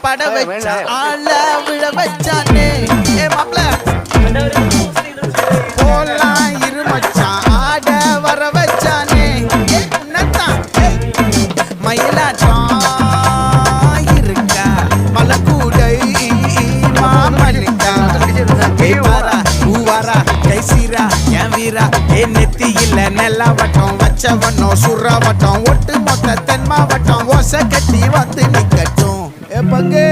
பட வச்சா ஆள விழ வச்சானே ஏ மாப்ள போலாம் இரு மச்சான் ஆட வர வச்சானே உன்னதான் மயிலாட்டம் இருக்கா மலக்கூடை மாமலிக்கா வாரா பூவாரா கைசீரா என் வீரா ஏ நெத்தி இல்ல நெல்லா வட்டம் வச்சவனோ சுறா வட்டம் ஒட்டு மொத்த தென் மாவட்டம் ஓசை கட்டி வந்து நிக்கட்டும் ஏ பங்கே